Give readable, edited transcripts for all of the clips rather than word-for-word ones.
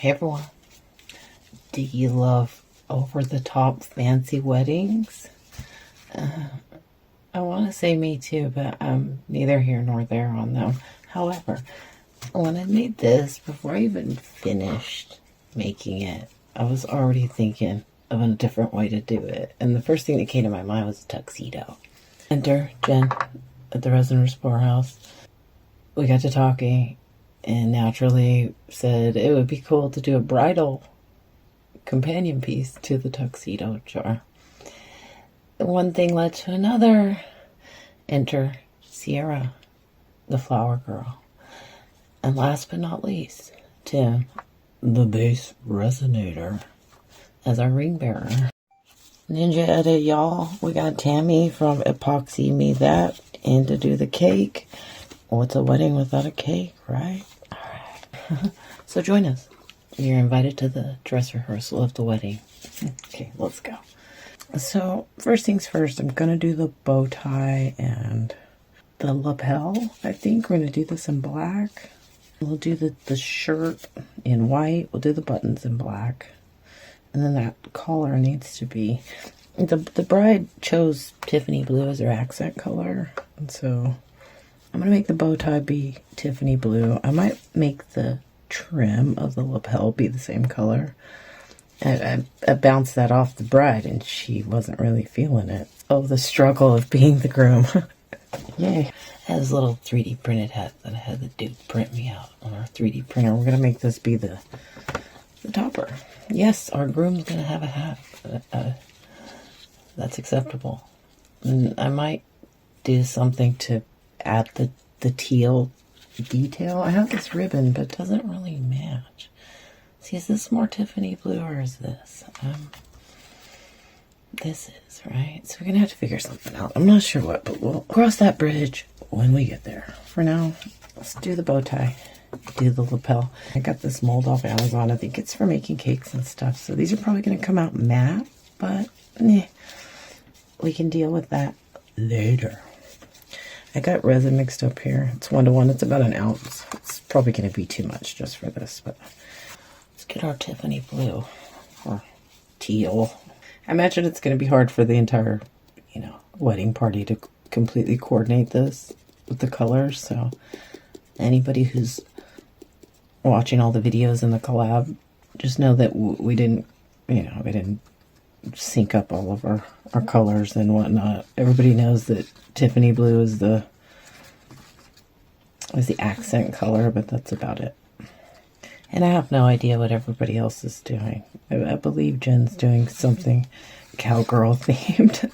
Hey everyone, do you love over-the-top fancy weddings? I want to say me too, but I'm neither here nor there on them. However, when I made this, before I even finished making it, I was already thinking of a different way to do it. And the first thing that came to my mind was a tuxedo. Enter Jen at the Resin House. We got to talking and naturally said it would be cool to do a bridal companion piece to the tuxedo jar. One thing led to another. Enter Sierra, the flower girl. And last but not least, Tim, the bass resonator, as our ring bearer. Ninja edit, y'all. We got Tammy from Epoxy Me That in to do the cake. What's a wedding without a cake, right? Alright. So join us. You're invited to the dress rehearsal of the wedding. Okay, let's go. So, first things first, I'm going to do the bow tie and the lapel. I think we're going to do this in black. We'll do the shirt in white. We'll do the buttons in black. And then that collar needs to be... The bride chose Tiffany blue as her accent color. And so, I'm going to make the bow tie be Tiffany blue. I might make the trim of the lapel be the same color. I bounced that off the bride and she wasn't really feeling it. Oh, the struggle of being the groom. Yay. It has a little 3D printed hat that I had the dude print me out on our 3D printer. We're going to make this be the topper. Yes, our groom's going to have a hat. That's acceptable. And I might do something to add the teal detail. I have this ribbon, but it doesn't really match. See, is this more Tiffany blue or is this? This is, right? So we're going to have to figure something out. I'm not sure what, but we'll cross that bridge when we get there. For now, let's do the bow tie, do the lapel. I got this mold off Amazon. I think it's for making cakes and stuff. So these are probably going to come out matte, but we can deal with that later. I got resin mixed up here. It's 1-to-1. It's about an ounce. It's probably going to be too much just for this, but let's get our Tiffany blue or teal. I imagine it's going to be hard for the entire, wedding party to completely coordinate this with the colors. So anybody who's watching all the videos in the collab, just know that we didn't sync up all of our colors and whatnot. Everybody knows that Tiffany blue is the accent color, but that's about it. And I have no idea what everybody else is doing. I believe Jen's doing something cowgirl themed.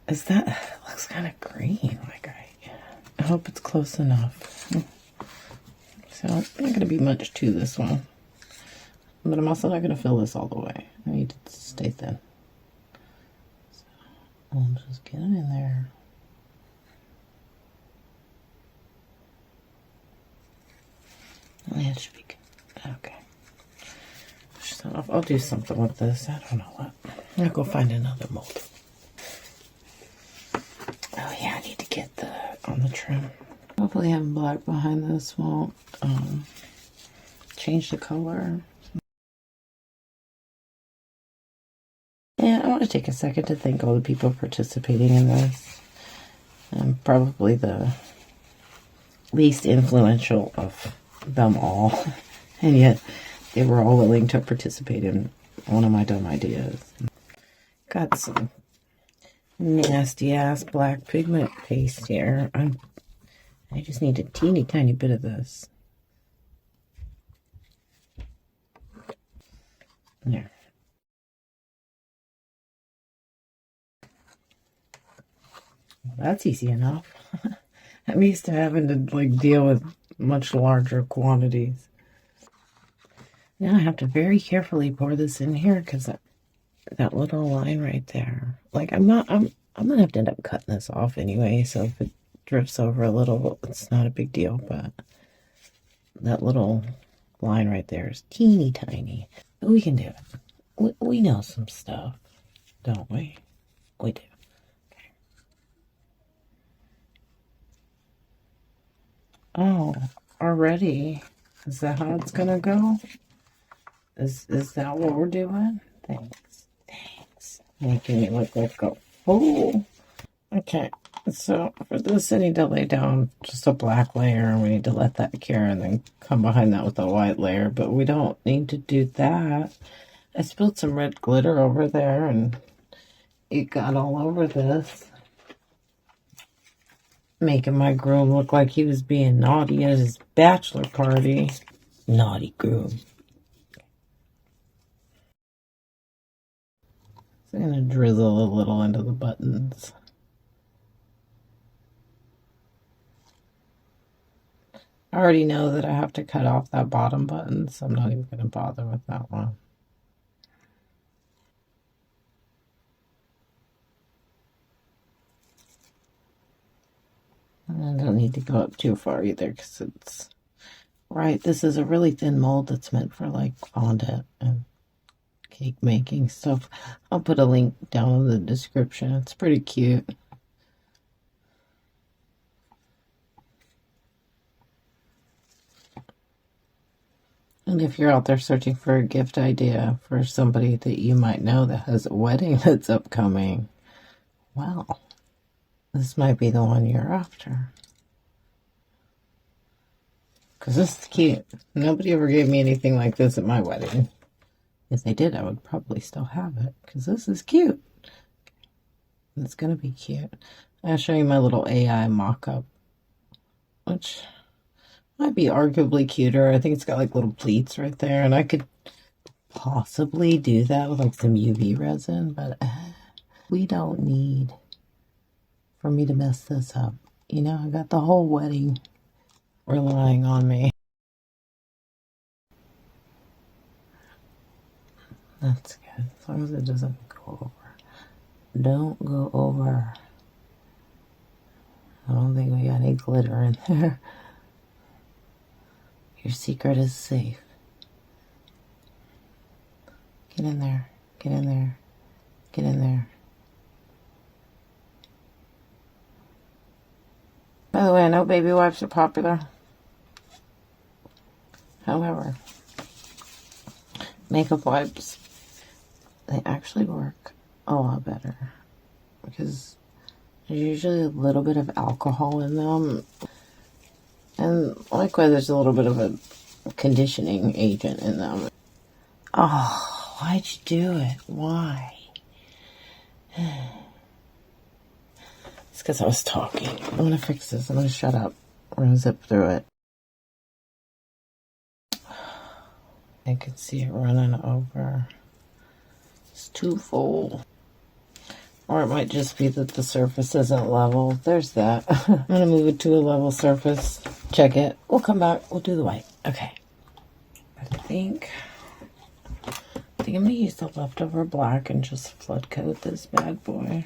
Looks kind of green. Like I hope it's close enough. So not going to be much to this one. But I'm also not going to fill this all the way. I need to stay thin. So I'll just get it in there. That should be good. Okay. So I'll do something with this. I don't know what. I'll go find another mold. Oh yeah, I need to get on the trim. Hopefully having black behind this won't change the color. And I want to take a second to thank all the people participating in this. I'm probably the least influential of them all. And yet, they were all willing to participate in one of my dumb ideas. Got some nasty ass black pigment paste here. I just need a teeny tiny bit of this. There. That's easy enough. I'm used to having to deal with much larger quantities. Now I have to very carefully pour this in here because that little line right there. I'm gonna have to end up cutting this off anyway. So if it drifts over a little, it's not a big deal. But that little line right there is teeny tiny. But we can do it. We know some stuff, don't we? We do. Oh, already? Is that how it's gonna go? Is that what we're doing? Thanks. Thanks. Making me look like a fool. Okay. So for this, I need to lay down just a black layer, and we need to let that cure and then come behind that with a white layer. But we don't need to do that. I spilled some red glitter over there, and it got all over this, making my groom look like he was being naughty at his bachelor party. Naughty groom. So I'm going to drizzle a little into the buttons. I already know that I have to cut off that bottom button, so I'm not even going to bother with that one. And I don't need to go up too far either, because it's right. This is a really thin mold that's meant for like fondant and cake making stuff. I'll put a link down in the description. It's pretty cute. And if you're out there searching for a gift idea for somebody that you might know that has a wedding that's upcoming, well, this might be the one you're after. Because this is cute. Nobody ever gave me anything like this at my wedding. If they did, I would probably still have it. Because this is cute. It's going to be cute. I'll show you my little AI mock-up, which might be arguably cuter. I think it's got like little pleats right there, and I could possibly do that with like some UV resin, but we don't need for me to mess this up. You know, I got the whole wedding relying on me. That's good, as long as it doesn't go over. Don't go over. I don't think we got any glitter in there. Your secret is safe. Get in there. Get in there. Get in there. By the way, I know baby wipes are popular. However, makeup wipes, they actually work a lot better because there's usually a little bit of alcohol in them. And likewise, there's a little bit of a conditioning agent in them. Oh, why'd you do it? Why? It's because I was talking. I'm going to fix this. I'm going to shut up. We're going to zip through it. I can see it running over. It's too full. Or it might just be that the surface isn't level. There's that. I'm going to move it to a level surface. Check it. We'll come back. We'll do the white. Okay. I think I'm going to use the leftover black and just flood coat this bad boy.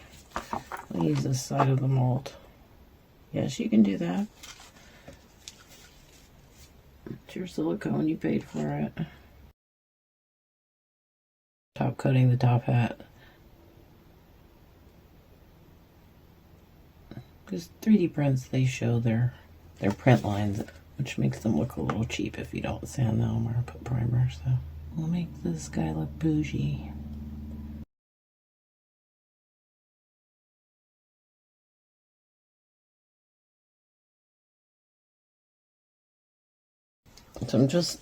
I'll use this side of the mold. Yes, you can do that. It's your silicone. You paid for it. Top coating the top hat. Because 3D prints, they show their print lines, which makes them look a little cheap if you don't sand them or put primer. So we'll make this guy look bougie. So I'm just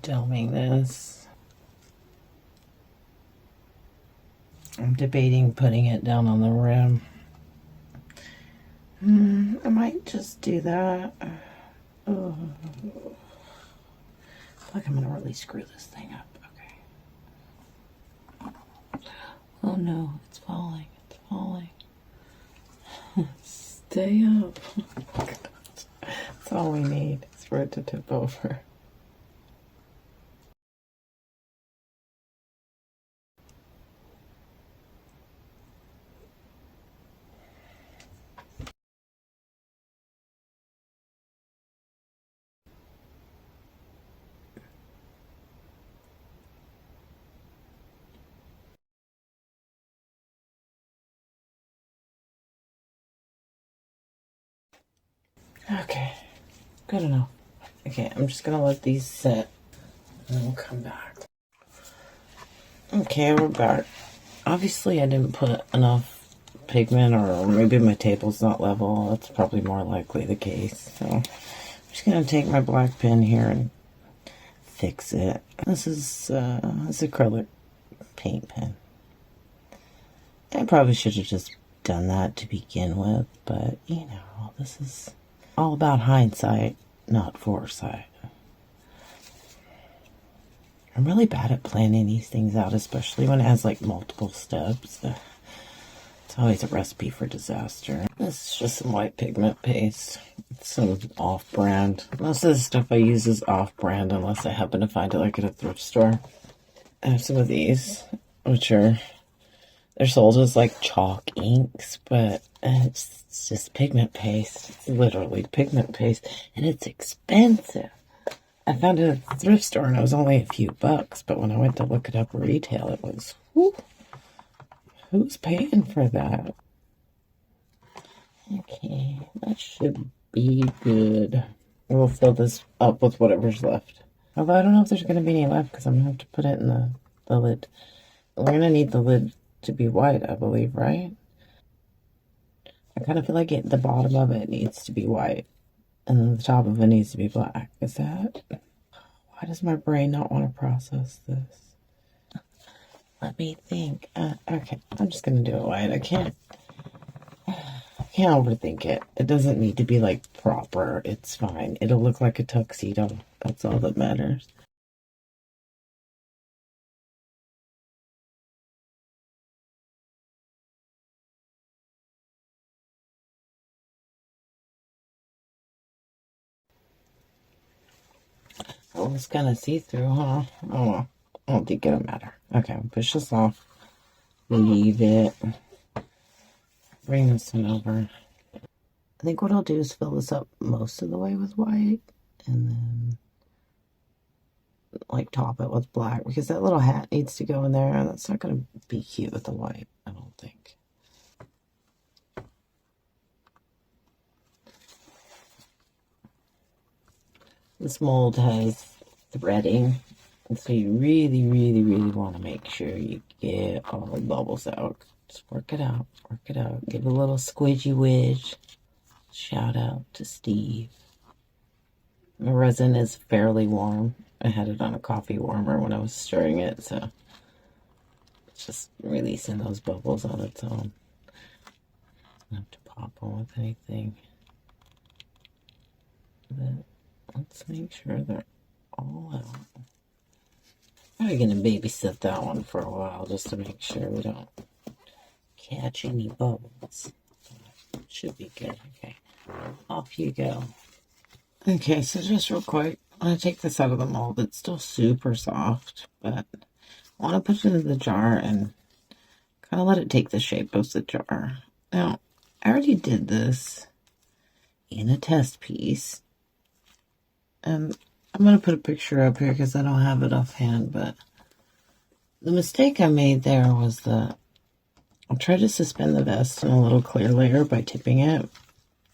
doming this. I'm debating putting it down on the rim. I might just do that. Oh. I feel like I'm gonna really screw this thing up. Okay. Oh no, it's falling. It's falling. Stay up. That's all we need is for it to tip over. Okay, good enough. Okay, I'm just gonna let these sit and then we'll come back. Okay, we're back. Obviously I didn't put enough pigment, or maybe my table's not level. That's probably more likely the case. So I'm just gonna take my black pen here and fix it. This is this acrylic paint pen. I probably should have just done that to begin with, but you know, this is all about hindsight, not foresight. I'm really bad at planning these things out, especially when it has like multiple steps. It's always a recipe for disaster. This is just some white pigment paste. It's some off-brand. Most of the stuff I use is off-brand unless I happen to find it like at a thrift store. I have some of these, which are, they're sold as like chalk inks, but it's just pigment paste. It's literally pigment paste, and it's expensive. I found it at the thrift store and it was only a few bucks, but when I went to look it up retail, it was, whew, who's paying for that? Okay, that should be good. We'll fill this up with whatever's left. Although I don't know if there's going to be any left because I'm going to have to put it in the lid. We're going to need the lid to be white, I believe, right? I kind of feel like the bottom of it needs to be white and then the top of it needs to be black. Is that? Why does my brain not want to process this? Let me think. Okay, I'm just going to do it white. I can't overthink it. It doesn't need to be like proper. It's fine. It'll look like a tuxedo. That's all that matters. Oh, it's kind of see-through, huh? Oh, well. I don't think it'll matter. Okay, push this off. Leave it. Bring this one over. I think what I'll do is fill this up most of the way with white and then like top it with black because that little hat needs to go in there and that's not going to be cute with the white, I don't think. This mold has threading, and so you really, really, really want to make sure you get all the bubbles out. Just work it out, work it out. Give a little squidgy widge. Shout out to Steve. The resin is fairly warm. I had it on a coffee warmer when I was stirring it, so it's just releasing those bubbles on its own. I don't have to pop them with anything. But let's make sure they're all out. I'm going to babysit that one for a while just to make sure we don't catch any bubbles. Should be good. Okay, off you go. Okay, so just real quick, I'm going to take this out of the mold. It's still super soft, but I want to put it in the jar and kind of let it take the shape of the jar. Now, I already did this in a test piece. And I'm going to put a picture up here because I don't have it offhand, but the mistake I made there was that I tried to suspend the vest in a little clear layer by tipping it,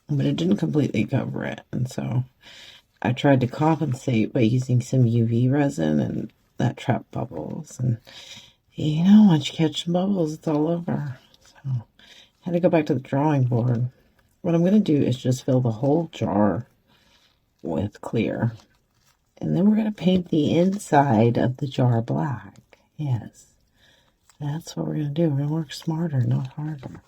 but it didn't completely cover it. And so I tried to compensate by using some UV resin, and that trapped bubbles. And you know, once you catch some bubbles, it's all over. So I had to go back to the drawing board. What I'm going to do is just fill the whole jar with clear. And then we're going to paint the inside of the jar black. Yes. That's what we're going to do. We're going to work smarter, not harder.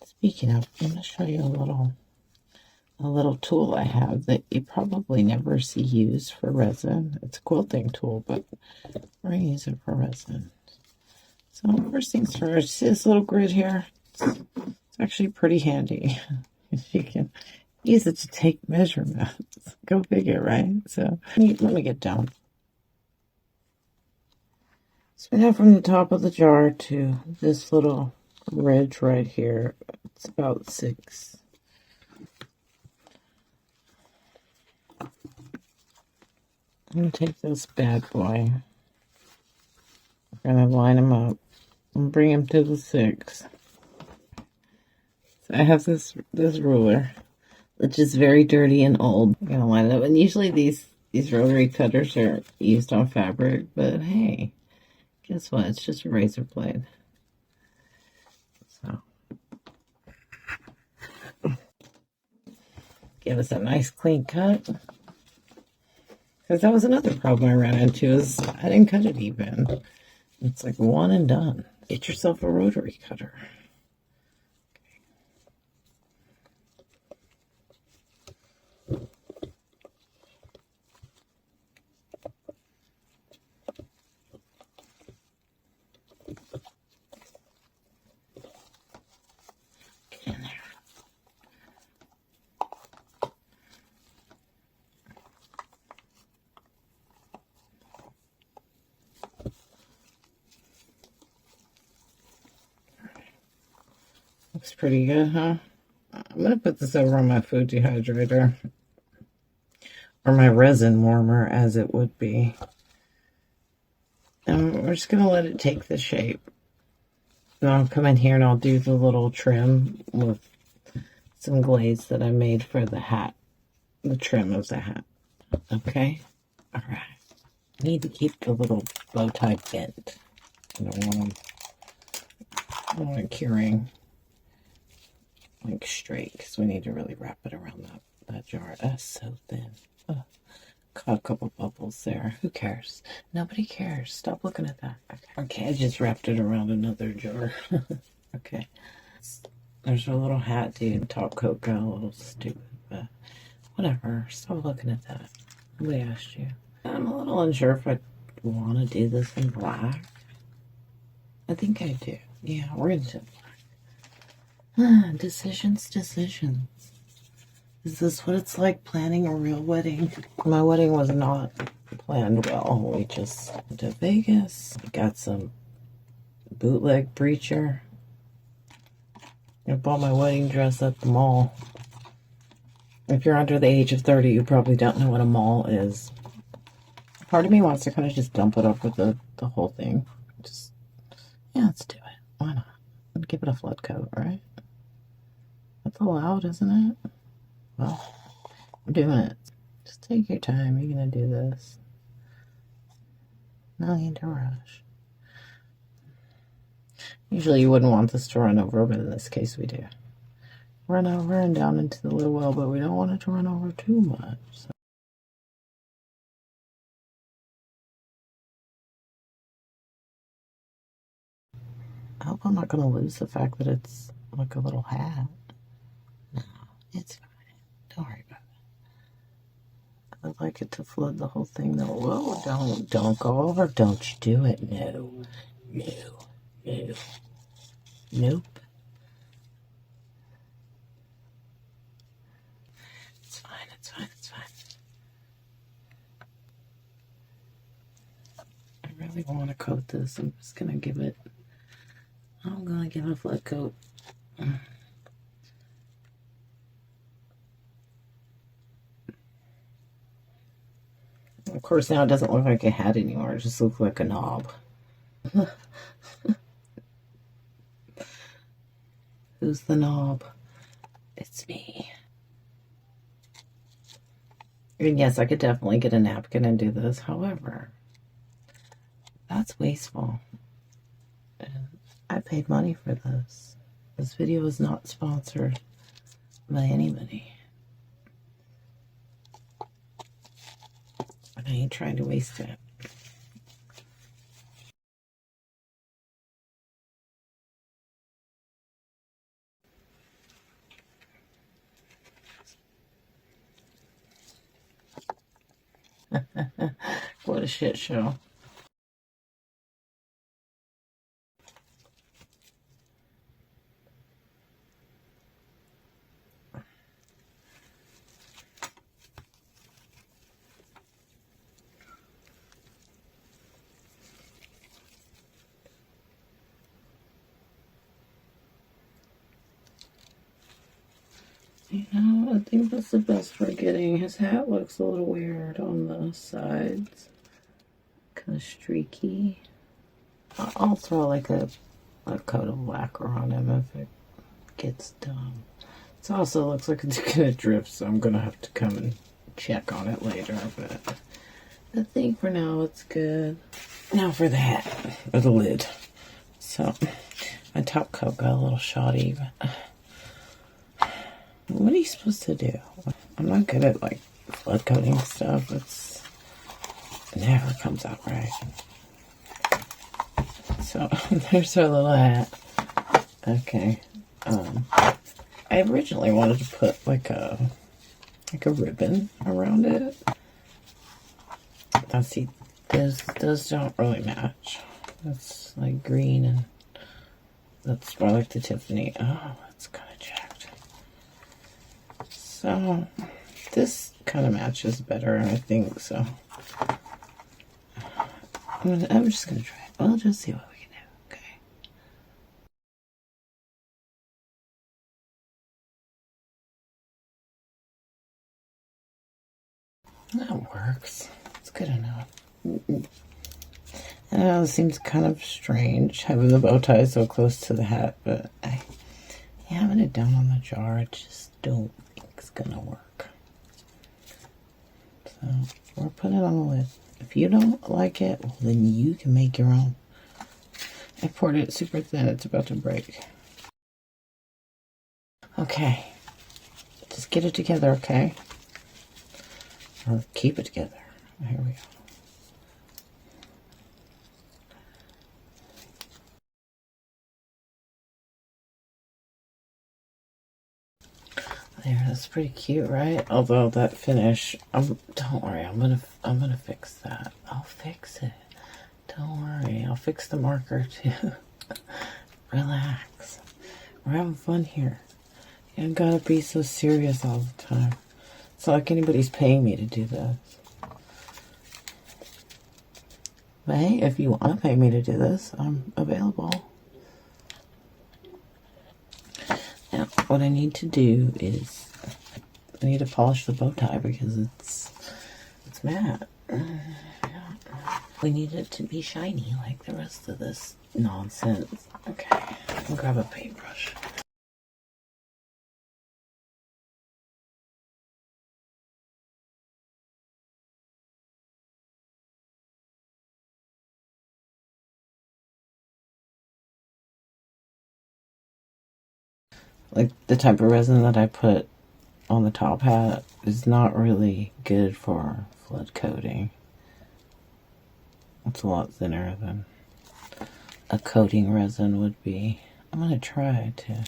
Speaking of, I'm going to show you a little tool I have that you probably never see used for resin. It's a quilting tool, but we're going to use it for resin. So first things first, see this little grid here? It's actually pretty handy. You can use it to take measurements. Go figure, right? So let me get down. So now from the top of the jar to this little ridge right here, it's about 6. I'm going to take this bad boy. I'm going to line him up and bring him to the 6. So I have this ruler. which is very dirty and old. I'm gonna line it up. And usually these rotary cutters are used on fabric, but hey, guess what? It's just a razor blade. So give us a nice clean cut. Because that was another problem I ran into, is I didn't cut it even. It's like one and done. Get yourself a rotary cutter. Get in there. Looks pretty good, huh? I'm going to put this over on my food dehydrator. Or my resin warmer, as it would be. And we're just going to let it take the shape. And I'll come in here and I'll do the little trim with some glaze that I made for the hat. The trim of the hat. Okay? Alright. Need to keep the little bow tie bent. I don't want it curing like straight, because we need to really wrap it around that jar. That's so thin. Caught a couple bubbles there. Who cares? Nobody cares. Stop looking at that. Okay, I just wrapped it around another jar. Okay. There's our little hat, dude. Top coat got a little stupid, but whatever. Stop looking at that. Nobody asked you. I'm a little unsure if I want to do this in black. I think I do. Yeah, we're going to do black. Decisions. Is this what it's like planning a real wedding? My wedding was not planned well. We just went to Vegas. Got some bootleg breacher. I bought my wedding dress at the mall. If you're under the age of 30, you probably don't know what a mall is. Part of me wants to kind of just dump it up with the whole thing. Just, yeah, let's do it. Why not? Give it a flood coat, right? That's allowed, isn't it? Well, I'm doing it. Just take your time. You're going to do this. No need to rush. Usually you wouldn't want this to run over, but in this case we do. Run over and down into the little well, but we don't want it to run over too much. So. I hope I'm not going to lose the fact that it's like a little hat. No, it's fine. Don't worry about it. I'd like it to flood the whole thing, though. Whoa, don't go over. Don't you do it. No. Nope. It's fine. I really want to coat this. I'm going to give it a flood coat. Of course, now it doesn't look like a hat anymore. It just looks like a knob. Who's the knob? It's me. And yes, I could definitely get a napkin and do this. However, that's wasteful. And I paid money for this. This video is not sponsored by anybody. I ain't trying to waste it. What a shit show. You know, I think that's the best we're getting. His hat looks a little weird on the sides. Kind of streaky. I'll throw like a coat of lacquer on him if it gets dumb. It also looks like it's gonna drift, so I'm gonna have to come and check on it later, but I think for now it's good. Now for the hat, or the lid. So, my top coat got a little shoddy, but what are you supposed to do? I'm not good at, like, flood coating stuff. It never comes out right. So, there's our little hat. Okay. I originally wanted to put, like a ribbon around it. Now, see, those don't really match. That's, like, green, and that's more like the Tiffany. Oh, it's kind of jacked. So, this kind of matches better, I think, so. I'm just going to try it. We'll just see what we can do, okay? That works. It's good enough. I know it seems kind of strange having the bow tie so close to the hat, but having it down on the jar, I just don't think it's gonna work. So we're putting it on the lid. If you don't like it, well, then you can make your own. I poured it super thin, it's about to break. Okay, just get it together, okay? Or keep it together. Here we go. There, that's pretty cute, right? Although that finish, don't worry, I'm gonna fix that. I'll fix it. Don't worry, I'll fix the marker too. Relax. We're having fun here. You don't gotta be so serious all the time. It's not like anybody's paying me to do this. But hey, if you want to pay me to do this, I'm available. Now, what I need to do is I need to polish the bow tie because it's matte. We need it to be shiny like the rest of this nonsense. Okay, I'll grab a paintbrush. Like the type of resin that I put on the top hat is not really good for flood coating. It's a lot thinner than a coating resin would be. I'm going to try to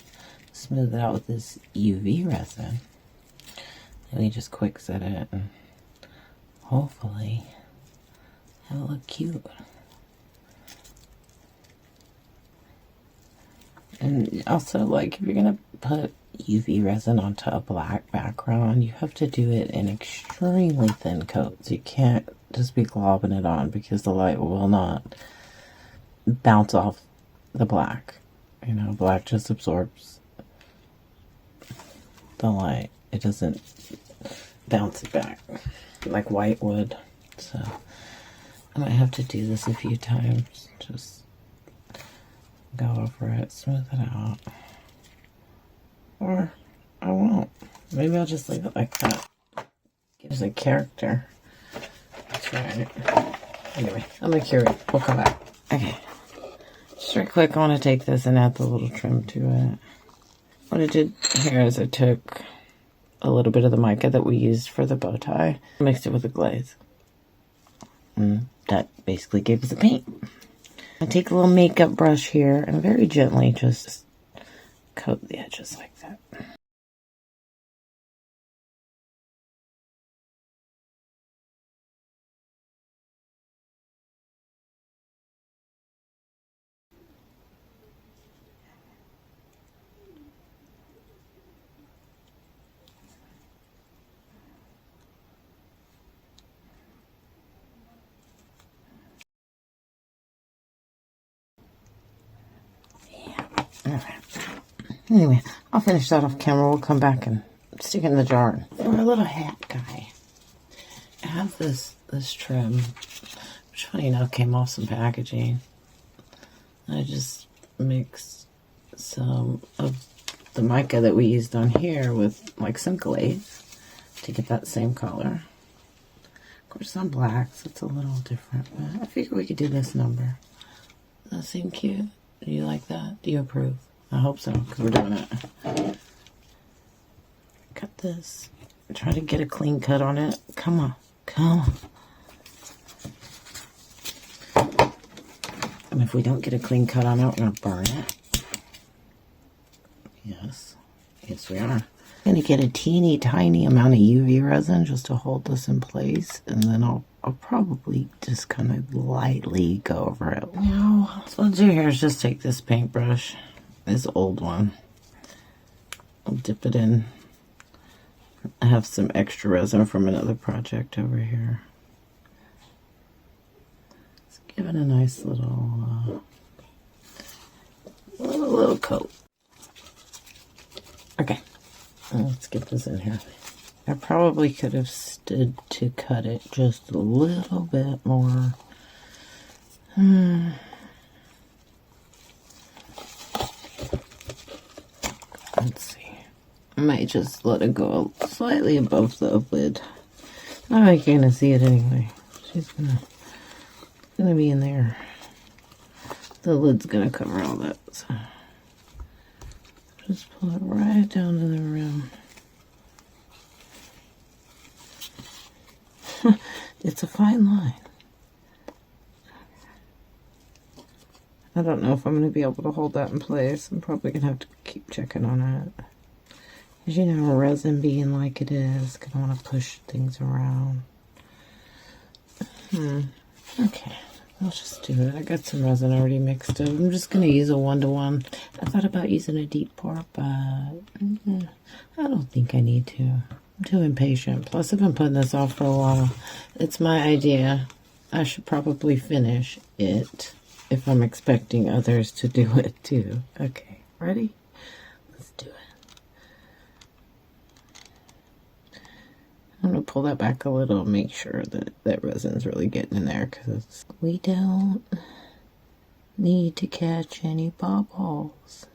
smooth it out with this UV resin. Let me just quick set it and hopefully have it look cute. And also, like, if you're going to put UV resin onto a black background, you have to do it in extremely thin coats. You can't just be globbing it on because the light will not bounce off the black. You know, black just absorbs the light. It doesn't bounce it back like white would. So I might have to do this a few times. Just go over it, smooth it out. Or I won't. Maybe I'll just leave it like that. Gives it character. That's right. Anyway, I'm gonna cure it. We'll come back. Okay. Just real quick, I want to take this and add the little trim to it. What I did here is I took a little bit of the mica that we used for the bow tie, mixed it with the glaze. And that basically gave us a paint. I take a little makeup brush here and very gently just coat the edges like that. Alright. Anyway, I'll finish that off camera. We'll come back and stick it in the jar. For our little hat guy, I have this trim, which funny enough came off some packaging. I just mixed some of the mica that we used on here with like some glaze to get that same color. Of course, on blacks, it's a little different, but I figured we could do this number. Does that seem cute? Do you like that? Do you approve? I hope so, because we're doing it. Cut this. Try to get a clean cut on it. Come on. Come on. And if we don't get a clean cut on it, we're going to burn it. Yes. Yes, we are. I'm going to get a teeny tiny amount of UV resin just to hold this in place. And then I'll probably just kind of lightly go over it. Now, so what I'll do here is just take this paintbrush, this old one. I'll dip it in. I have some extra resin from another project over here. Let's give it a nice little coat. Okay, let's get this in here. I probably could have stood to cut it just a little bit more. Let's see. I might just let it go slightly above the lid. Not like you're gonna see it anyway. She's gonna be in there. The lid's gonna cover all that. So just pull it right down to the rim. It's a fine line. I don't know if I'm gonna be able to hold that in place. I'm probably gonna have to keep checking on it. As you know, resin being like it is, gonna want to push things around. Okay, I'll just do it. I got some resin already mixed up. I'm just gonna use a 1-to-1. I thought about using a deep pour, but I don't think I need to. I'm too impatient. Plus, I've been putting this off for a while. It's my idea. I should probably finish it if I'm expecting others to do it too. Okay, ready? Let's do it. I'm going to pull that back a little, make sure that that resin's really getting in there, because we don't need to catch any bubbles.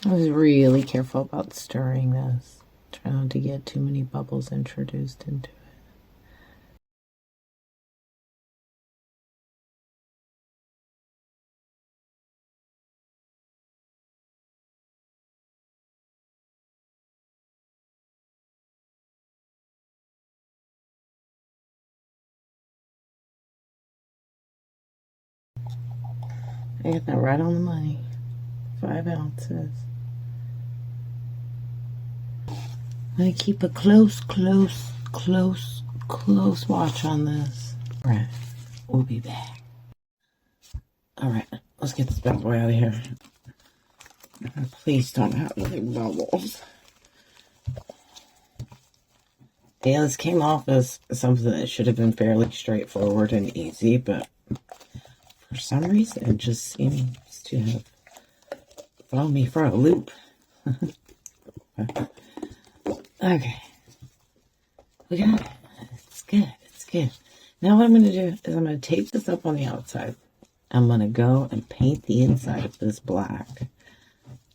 I was really careful about stirring this. Try not to get too many bubbles introduced into it. I got that right on the money. 5 ounces. I'm going to keep a close watch on this. Alright, we'll be back. Alright, let's get this bad boy out of here. Please don't have any bubbles. Yeah, this came off as something that should have been fairly straightforward and easy, but for some reason it just seems to have thrown me for a loop. Okay. We got it. It's good. It's good. Now what I'm going to do is I'm going to tape this up on the outside. I'm going to go and paint the inside of this black.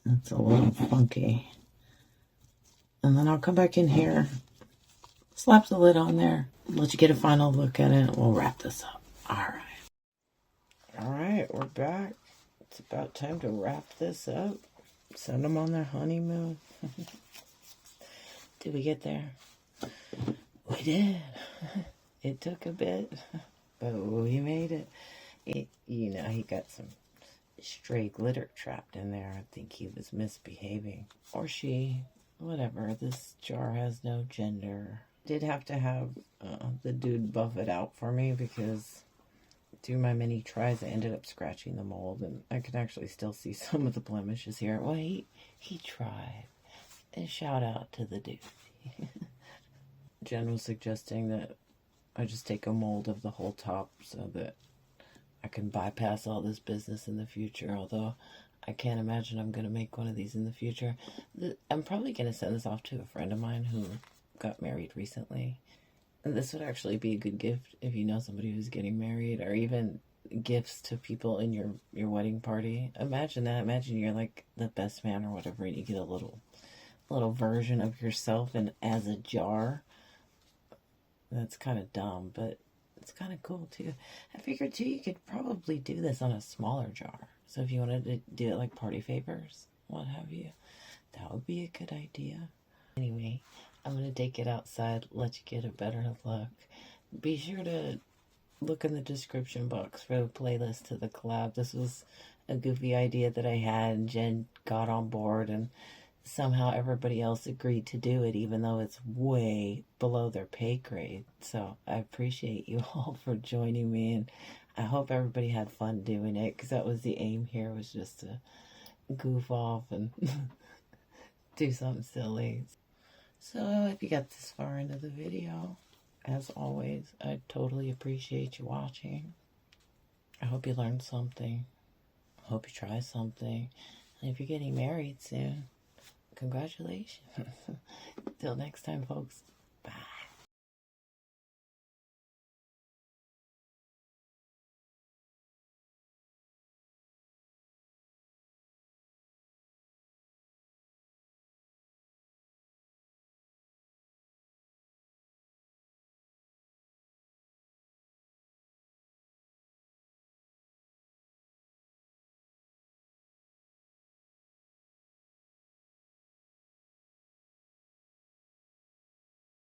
That's a little funky. And then I'll come back in here, slap the lid on there, let you get a final look at it, and we'll wrap this up. Alright. Alright, we're back. It's about time to wrap this up. Send them on their honeymoon. Did we get there? We did. It took a bit, but we made it. You know, he got some stray glitter trapped in there. I think he was misbehaving. Or she. Whatever. This jar has no gender. Did have to have the dude buff it out for me because through my many tries I ended up scratching the mold and I can actually still see some of the blemishes here. Well, he tried. And shout out to the dude. Jen was suggesting that I just take a mold of the whole top so that I can bypass all this business in the future, although I can't imagine I'm going to make one of these in the future. I'm probably going to send this off to a friend of mine who got married recently. And this would actually be a good gift if you know somebody who's getting married, or even gifts to people in your wedding party. Imagine that. Imagine you're like the best man or whatever, and you get a little version of yourself and as a jar. That's kind of dumb, but it's kind of cool too. I figured too you could probably do this on a smaller jar. So if you wanted to do it like party favors, what have you, that would be a good idea. Anyway, I'm going to take it outside, let you get a better look. Be sure to look in the description box for the playlist to the collab. This was a goofy idea that I had, and Jen got on board, and somehow everybody else agreed to do it, even though it's way below their pay grade. So I appreciate you all for joining me, and I hope everybody had fun doing it, because that was the aim here, was just to goof off and do something silly. So if you got this far into the video, as always, I totally appreciate you watching. I hope you learned something. I hope you try something. And if you're getting married soon, congratulations. Till next time, folks. Bye.